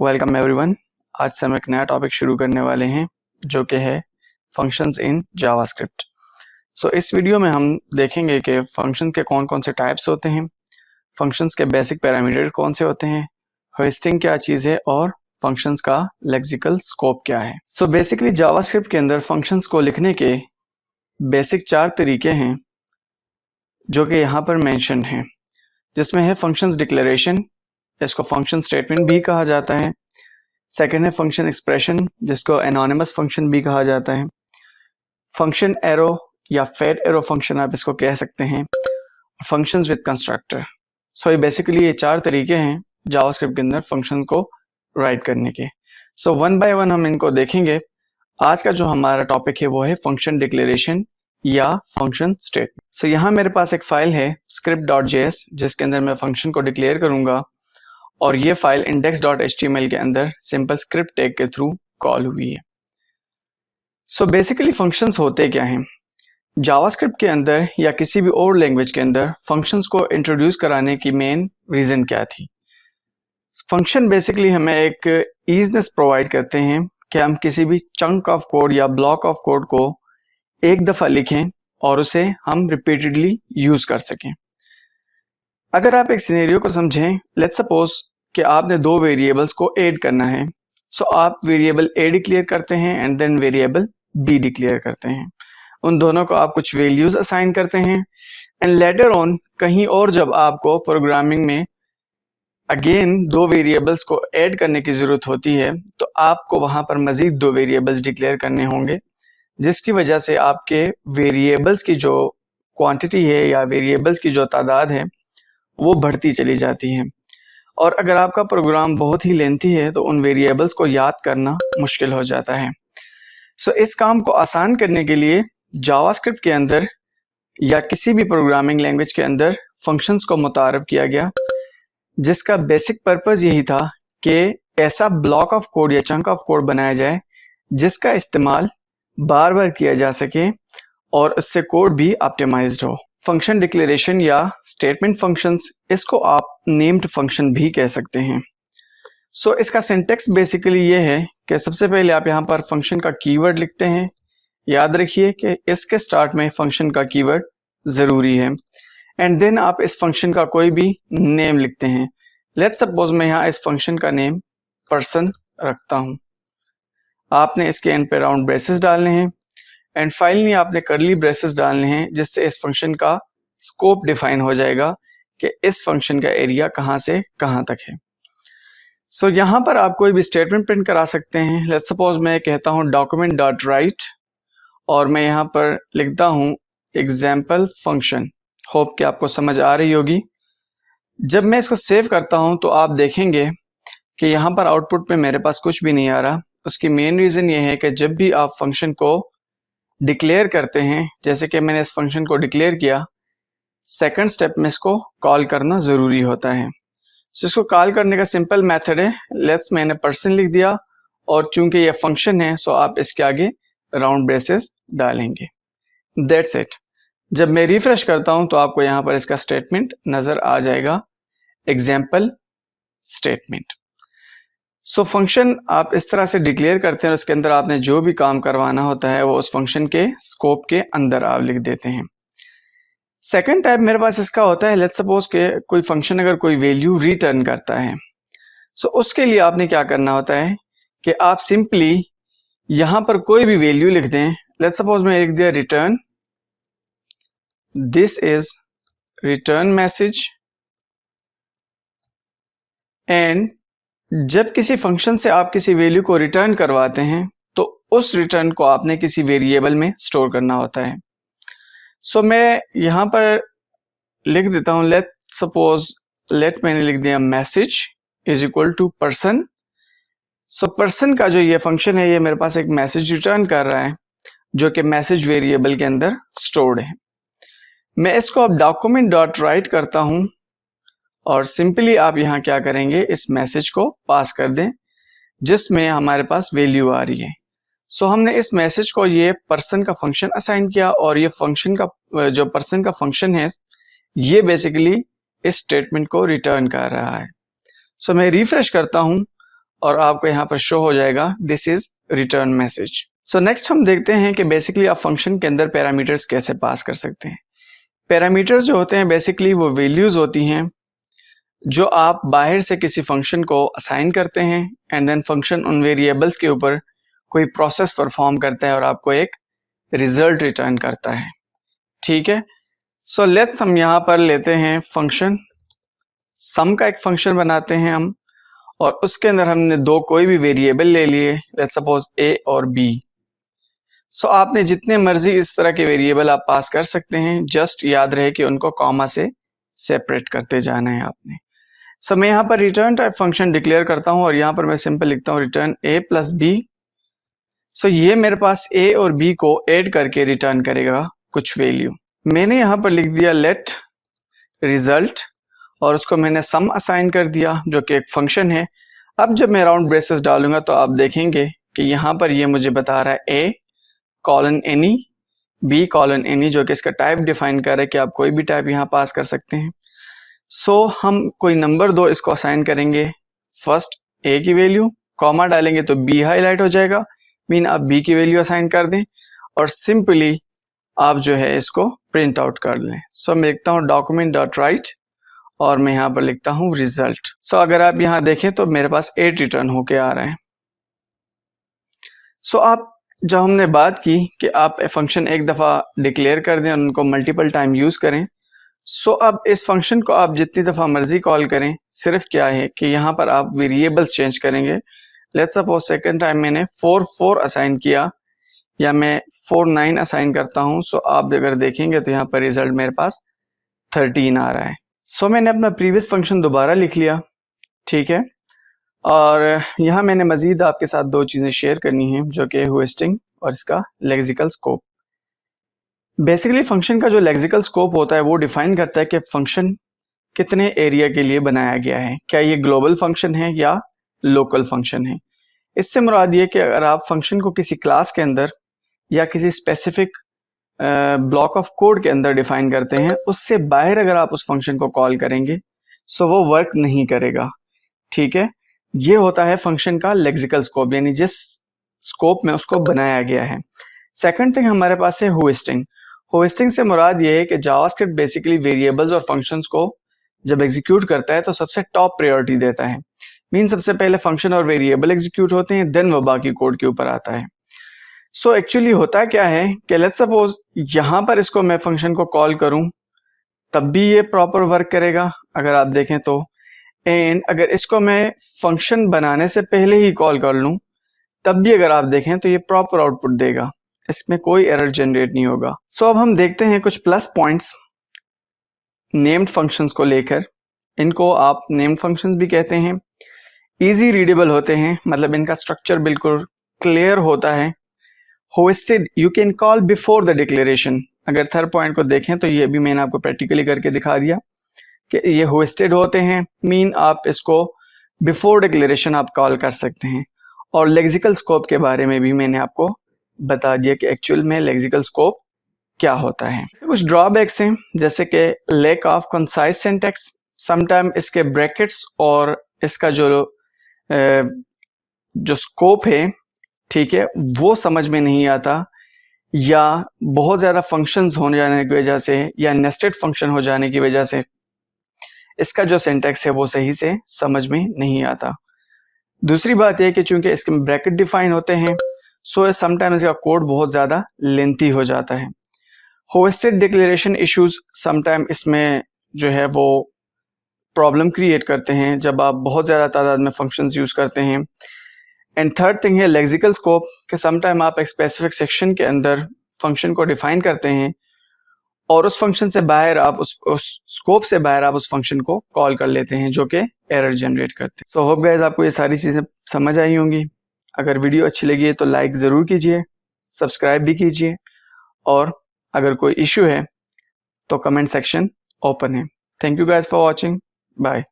Welcome everyone. आज से हम एक नया टॉपिक शुरू करने वाले हैं जो कि है फंक्शंस इन जावास्क्रिप्ट। इस वीडियो में हम देखेंगे कि फंक्शन के कौन कौन से टाइप्स होते हैं, फंक्शंस के बेसिक पैरामीटर कौन से होते हैं, होस्टिंग क्या चीज़ है और फंक्शंस का लेक्सिकल स्कोप क्या है। बेसिकली जावास्क्रिप्ट के अंदर फंक्शंस को लिखने के बेसिक 4 तरीके हैं जो कि यहाँ पर मेंशन हैं, जिसमें है फंक्शंस डिक्लेरेशन, इसको फंक्शन स्टेटमेंट भी कहा जाता है। सेकेंड है फंक्शन एक्सप्रेशन, जिसको एनोनिमस फंक्शन भी कहा जाता है। फंक्शन एरो या फेड एरो फंक्शन आप इसको कह सकते हैं। Functions with constructor. ये बेसिकली ये 4 तरीके हैं जावास्क्रिप्ट के अंदर फंक्शन को राइट करने के। वन बाय वन हम इनको देखेंगे। आज का जो हमारा टॉपिक है वो है फंक्शन डिक्लेरेशन या फंक्शन स्टेटमेंट। यहाँ मेरे पास एक फाइल है script.js जिसके अंदर मैं फंक्शन को डिक्लेयर करूंगा और ये फाइल index.html के अंदर सिंपल स्क्रिप्ट टैग के थ्रू कॉल हुई है। बेसिकली फंक्शंस होते क्या हैं? जावास्क्रिप्ट के अंदर या किसी भी और लैंग्वेज के अंदर फंक्शंस को इंट्रोड्यूस कराने की मेन रीजन क्या थी? फंक्शन बेसिकली हमें एक ईजनेस प्रोवाइड करते हैं कि हम किसी भी चंक ऑफ कोड या ब्लॉक ऑफ कोड को एक दफा लिखें और उसे हम रिपीटेडली यूज कर सकें। अगर आप एक सिनेरियो को समझें, लेट्स सपोज कि आपने 2 वेरिएबल्स को ऐड करना है। आप वेरिएबल ए डिक्लेयर करते हैं and then variable B declare करते हैं। उन दोनों को आप कुछ वैल्यूज असाइन करते हैं एंड लेटर ऑन कहीं और जब आपको प्रोग्रामिंग में अगेन 2 वेरिएबल्स को ऐड करने की जरूरत होती है तो आपको वहां पर मजीद 2 वेरिएबल्स डिक्लेयर करने होंगे, जिसकी वजह से आपके वेरिएबल्स की जो क्वांटिटी है या वेरिएबल्स की जो तादाद है वो बढ़ती चली जाती है। और अगर आपका प्रोग्राम बहुत ही लेंथी है तो उन वेरिएबल्स को याद करना मुश्किल हो जाता है। इस काम को आसान करने के लिए जावास्क्रिप्ट के अंदर या किसी भी प्रोग्रामिंग लैंग्वेज के अंदर फंक्शंस को मुतारफ किया गया, जिसका बेसिक पर्पस यही था कि ऐसा ब्लॉक ऑफ कोड या चंक ऑफ कोड बनाया जाए जिसका इस्तेमाल बार बार किया जा सके और उससे कोड भी ऑप्टिमाइज्ड हो। फंक्शन डिक्लेरेशन या स्टेटमेंट फंक्शंस, इसको आप नेम्ड फंक्शन भी कह सकते हैं। इसका सिंटेक्स बेसिकली ये है कि सबसे पहले आप यहाँ पर फंक्शन का कीवर्ड लिखते हैं। याद रखिए कि इसके स्टार्ट में फंक्शन का कीवर्ड ज़रूरी है एंड देन आप इस फंक्शन का कोई भी नेम लिखते हैं। लेट्स सपोज मैं यहाँ इस फंक्शन का नेम पर्सन रखता हूँ। आपने इसके एंड पे राउंड ब्रेसेस डालने हैं एंड फाइनली आपने कर्ली ब्रेसेस डालने हैं, जिससे इस फंक्शन का स्कोप डिफाइन हो जाएगा कि इस फंक्शन का एरिया कहाँ से कहाँ तक है। यहाँ पर आप कोई भी स्टेटमेंट प्रिंट करा सकते हैं। लेट्स सपोज मैं कहता हूँ डॉक्यूमेंट डॉट राइट और मैं यहाँ पर लिखता हूँ एग्जाम्पल फंक्शन। होप कि आपको समझ आ रही होगी। जब मैं इसको सेव करता हूँ तो आप देखेंगे कि यहाँ पर आउटपुट में मेरे पास कुछ भी नहीं आ रहा। उसकी मेन रीज़न ये है कि जब भी आप फंक्शन को डिक्लेयर करते हैं, जैसे कि मैंने इस फंक्शन को डिक्लेयर किया, सेकंड स्टेप में इसको कॉल करना ज़रूरी होता है। इसको कॉल करने का सिंपल मेथड है, लेट्स मैंने पर्सन लिख दिया और चूंकि ये फंक्शन है आप इसके आगे राउंड ब्रेसेस डालेंगे। That's it. जब मैं रिफ्रेश करता हूं तो आपको यहाँ पर इसका स्टेटमेंट नज़र आ जाएगा, एग्जाम्पल स्टेटमेंट। फंक्शन आप इस तरह से डिक्लेयर करते हैं और उसके अंदर आपने जो भी काम करवाना होता है वो उस फंक्शन के स्कोप के अंदर आप लिख देते हैं। सेकंड टाइप मेरे पास इसका होता है, लेट्स सपोज के कोई फंक्शन अगर कोई वैल्यू रिटर्न करता है उसके लिए आपने क्या करना होता है कि आप सिंपली यहाँ पर कोई भी वैल्यू लिख दें। लेट्स सपोज मैं लिख दिया return, this is return message, and जब किसी फंक्शन से आप किसी वैल्यू को रिटर्न करवाते हैं तो उस रिटर्न को आपने किसी वेरिएबल में स्टोर करना होता है। मैं यहाँ पर लिख देता हूँ, लेट सपोज मैंने लिख दिया message is equal to person. Person का जो ये फंक्शन है ये मेरे पास एक मैसेज रिटर्न कर रहा है जो कि मैसेज वेरिएबल के अंदर स्टोर्ड है। मैं इसको अब डॉक्यूमेंट डॉट राइट करता हूँ और सिंपली आप यहाँ क्या करेंगे, इस मैसेज को पास कर दें जिसमें हमारे पास वैल्यू आ रही है। हमने इस मैसेज को ये पर्सन का फंक्शन असाइन किया और ये फंक्शन का जो पर्सन का फंक्शन है ये बेसिकली इस स्टेटमेंट को रिटर्न कर रहा है। मैं रिफ्रेश करता हूँ और आपको यहाँ पर शो हो जाएगा this is return message. So next हम देखते हैं कि बेसिकली आप फंक्शन के अंदर पैरामीटर्स कैसे पास कर सकते हैं। पैरामीटर्स जो होते हैं बेसिकली वो वैल्यूज होती हैं जो आप बाहर से किसी फंक्शन को असाइन करते हैं एंड देन फंक्शन उन वेरिएबल्स के ऊपर कोई प्रोसेस परफॉर्म करता है और आपको एक रिजल्ट रिटर्न करता है। ठीक है, सो लेट्स हम यहाँ पर लेते हैं फंक्शन सम का एक फंक्शन बनाते हैं हम, और उसके अंदर हमने दो कोई भी वेरिएबल ले लिए, लेट्स सपोज ए और बी। सो आपने जितने मर्जी इस तरह के वेरिएबल आप पास कर सकते हैं, जस्ट याद रहे कि उनको कॉमा से सेपरेट करते जाना है आपने। सो मैं यहाँ पर रिटर्न टाइप फंक्शन डिक्लेयर करता हूँ और यहाँ पर मैं सिंपल लिखता हूँ रिटर्न ए प्लस बी। सो ये मेरे पास ए और बी को ऐड करके रिटर्न करेगा कुछ वैल्यू। मैंने यहाँ पर लिख दिया लेट रिजल्ट और उसको मैंने सम असाइन कर दिया जो कि एक फंक्शन है। अब जब मैं राउंड ब्रेसेस डालूंगा तो आप देखेंगे कि यहाँ पर ये मुझे बता रहा है A colon any, B colon any, जो कि इसका टाइप डिफाइन कर रहा है कि आप कोई भी टाइप यहाँ पास कर सकते हैं। सो हम कोई नंबर दो इसको असाइन करेंगे, फर्स्ट ए की वैल्यू, कॉमा डालेंगे तो बी हाईलाइट हो जाएगा, मीन आप बी की वैल्यू असाइन कर दें और सिंपली आप जो है इसको प्रिंट आउट कर लें। सो मैं लिखता हूँ डॉक्यूमेंट डॉट राइट और मैं यहाँ पर लिखता हूँ रिजल्ट। सो अगर आप यहाँ देखें तो मेरे पास 8 रिटर्न होके आ रहा है। सो आप जब हमने बात की कि आप फंक्शन एक दफ़ा डिक्लेयर कर दें और उनको मल्टीपल टाइम यूज़ करें, सो अब इस फंक्शन को आप जितनी दफ़ा मर्जी कॉल करें, सिर्फ क्या है कि यहाँ पर आप वेरिएबल्स चेंज करेंगे। लेट्स सपोज सेकंड टाइम मैंने 4 असाइन किया या मैं 4 9 असाइन करता हूँ। सो आप अगर देखेंगे तो यहाँ पर रिजल्ट मेरे पास 13 आ रहा है। सो मैंने अपना प्रीवियस फंक्शन दोबारा लिख लिया, ठीक है, और यहाँ मैंने मजीद आपके साथ दो चीज़ें शेयर करनी हैं जो कि ह्यूरिस्टिक और इसका लेक्सिकल स्कोप। बेसिकली फंक्शन का जो लेक्सिकल स्कोप होता है वो डिफाइन करता है कि फंक्शन कितने एरिया के लिए बनाया गया है, क्या ये ग्लोबल फंक्शन है या लोकल फंक्शन है। इससे मुराद ये कि अगर आप फंक्शन को किसी क्लास के अंदर या किसी स्पेसिफिक ब्लॉक ऑफ कोड के अंदर डिफाइन करते हैं, उससे बाहर अगर आप उस फंक्शन को कॉल करेंगे सो वो वर्क नहीं करेगा। ठीक है, ये होता है फंक्शन का लेक्सिकल स्कोप, यानी जिस स्कोप में उसको बनाया गया है। सेकंड थिंग हमारे पास है ह्यूरिस्टिक। ह्यूरिस्टिक से मुराद ये है कि जावास्क्रिप्ट बेसिकली वेरिएबल्स और फंक्शंस को जब एग्जीक्यूट करता है तो सबसे टॉप प्रायोरिटी देता है, मीन सबसे पहले फंक्शन और वेरिएबल एग्जीक्यूट होते हैं, देन वो बाकी कोड के ऊपर आता है। सो एक्चुअली होता क्या है कि लेट्स सपोज यहाँ पर इसको मैं फंक्शन को कॉल करूं तब भी ये प्रॉपर वर्क करेगा अगर आप देखें तो, एंड अगर इसको मैं फंक्शन बनाने से पहले ही कॉल कर लूं तब भी अगर आप देखें तो ये प्रॉपर आउटपुट देगा, इसमें कोई एरर जनरेट नहीं होगा। सो अब हम देखते हैं कुछ प्लस पॉइंट्स नेम्ड फंक्शंस को लेकर। इनको आप नेम्ड फंक्शंस भी कहते हैं, इजी रीडेबल होते हैं, मतलब इनका स्ट्रक्चर बिल्कुल क्लियर होता है। Hosted you can call before the declaration. अगर थर्ड पॉइंट को देखें तो ये भी मैंने आपको प्रैक्टिकली करके दिखा दिया कि ये होस्टेड होते हैं, मीन आप इसको बिफोर डिक्लेरेशन आप कॉल कर सकते हैं। और लेक्सिकल स्कोप के बारे में भी मैंने आपको बता दिया कि एक्चुअल में लेक्सिकल स्कोप क्या होता है। कुछ ड्रॉबैक्स हैं जैसे कि lack of concise syntax, sometime इसके ब्रैकेट्स और इसका जो स्कोप है, ठीक है, वो समझ में नहीं आता, या बहुत ज़्यादा फंक्शंस हो जाने की वजह से या नेस्टेड फंक्शन हो जाने की वजह से इसका जो सिंटैक्स है वो सही से समझ में नहीं आता। दूसरी बात यह कि चूंकि इसके ब्रैकेट डिफाइन होते हैं सो समटाइम इसका कोड बहुत ज़्यादा लेंथी हो जाता है। होस्टेड डिक्लेरेशन इश्यूज समटाइम इसमें जो है वो प्रॉब्लम क्रिएट करते हैं जब आप बहुत ज़्यादा तादाद में फंक्शंस यूज़ करते हैं। एंड थर्ड थिंग है लेक्सिकल स्कोप, कि समटाइम आप एक स्पेसिफिक सेक्शन के अंदर फंक्शन को डिफाइन करते हैं और उस फंक्शन से बाहर आप उस स्कोप से बाहर आप उस फंक्शन को कॉल कर लेते हैं जो कि एरर जनरेट करते हैं। सो होप गाइस आपको ये सारी चीज़ें समझ आई होंगी। अगर वीडियो अच्छी लगी है तो लाइक ज़रूर कीजिए, सब्सक्राइब भी कीजिए, और अगर कोई इशू है तो कमेंट सेक्शन ओपन है। Thank you guys for watching, bye.